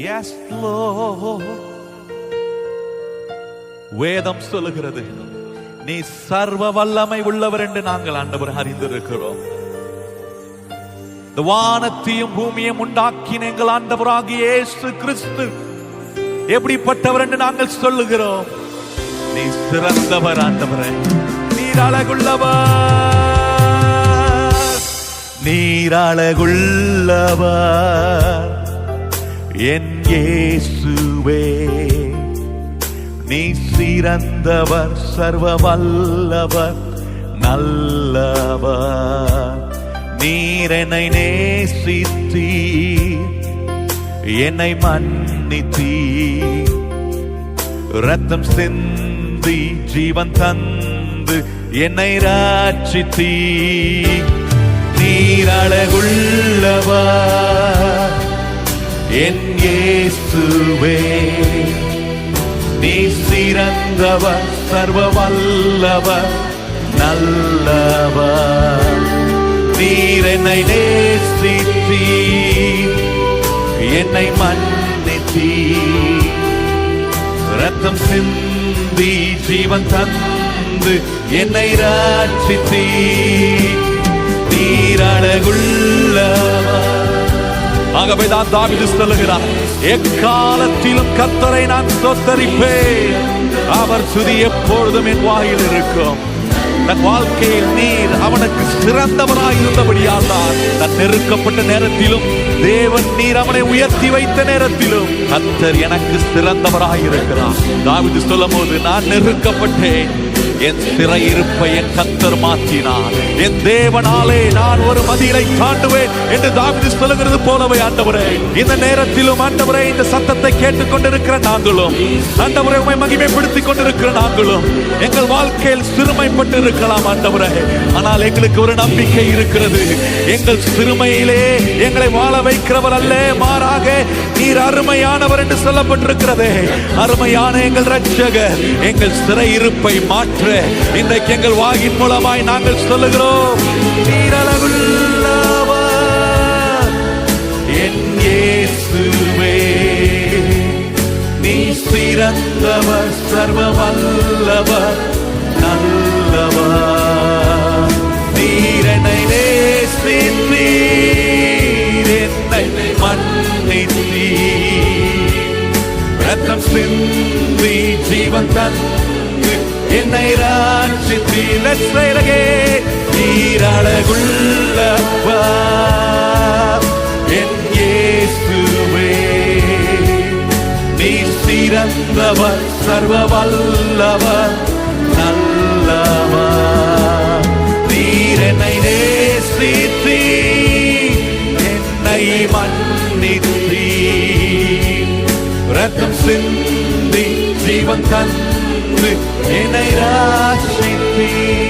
Yes, Lord. வேதம் சொல்லுகிறது, நீ சர்வ வல்லமை உள்ளவர் என்று நாங்கள் ஆண்டவர் அறிந்திருக்கிறோம். இந்த வானத்தையும் பூமியையும் உண்டாக்கின எங்கள் ஆண்டவராகிய இயேசு கிறிஸ்து எப்படிப்பட்டவர் என்று நாங்கள் சொல்லுகிறோம். நீ சிறந்தவர் ஆண்டவரே, நீர் அழகுள்ளவர், நீர் அழகுள்ளவர் என் இயேசுவே. நீ சிறந்தவர், சர்வ வல்லவர், நல்லவர். நீர் என்னை நேசித்தீர், என்னை மன்னித்தீர், ரத்தம் சிந்தி ஜீவன் தந்து என்னை ரட்சித்தீர். நீர் அழகுள்ளவர் என் இயேசுவே. நீ சிறந்தவர், சர்வ வல்லவர், நல்லவர். நீர் என்னை நேசித்தீர், என்னை மன்னித்தீர், ரத்தம் சிந்தி ஜீவன் தந்து என்னை ரட்சித்தீர். நீர் அழகுள்ளவர். ஆகவேதான் தாவீது சொல்லுகிறார், எக்காலத்திலும் கர்த்தரை நான் ஸ்தோத்தரிப்பேன், அவர் துதி எப்பொழுதும் என் வாயில் இருக்கும். தன் வாழ்க்கையில் நீர் அவனுக்கு சிறந்தவராய் இருந்தபடியால் தான் தன் நெருக்கப்பட்ட நேரத்திலும் தேவன் நீர் அவனை உயர்த்தி வைத்த நேரத்திலும் கர்த்தர் எனக்கு சிறந்தவராய் இருக்கிறார். தாவீது சொல்லும் போது, நான் நெருக்கப்பட்டேன், என் சிறையிருப்பை என் கர்த்தர் மாற்றினார், என் தேவனாலே நான் ஒரு மதிலை தாண்டுவேன் என்று தாவீது சொல்லுகிறது போலவே ஆண்டவரே, இந்த நேரத்திலும் ஆண்டவரே, இந்த சத்தத்தை கேட்டுக் கொண்டிருக்கிற நாங்களும் ஆண்டவரே, உம்மை மகிமைப்படுத்திக் கொண்டிருக்கிற நாங்களும் எங்கள் வாழ்க்கையில் சிறுமைப்பட்டு இருக்கலாம் ஆண்டவரே. ஆனால் எங்களுக்கு ஒரு நம்பிக்கை இருக்கிறது, எங்கள் சிறுமையிலே எங்களை வாழ வைக்கிறவர் அல்ல, மாறாக நீர் அருமையானவர் என்று சொல்லப்பட்டிருக்கிறதே. அருமையான எங்கள் இரட்சகர் எங்கள் சிறையிருப்பை மாற்ற இன்றைக்கு எங்கள் வாயின் மூலமாய் நாங்கள் சொல்லுகிறோம், நீர் அழகுள்ளவர் என் இயேசுவே. நீ சிறந்தவர், சர்வ வல்லவர், நல்லவர். நீர் என்னை நேசித்தீர், என்னை மன்னித்தீர், ரத்தம் சிந்தி ஜீவன் தந்து என்னை ரட்சித்தீர். Let's say it again. நீர் அழகுள்ளவர் என் இயேசுவே. நீ சிறந்தவர், சர்வ வல்லவர், நல்லவர். நீர் என்னை நேசித்தீர், என்னை மன்னித்தீர், ரத்தம் சிந்தி ஜீவன் தந்து என்னை ரட்சித்தீர்.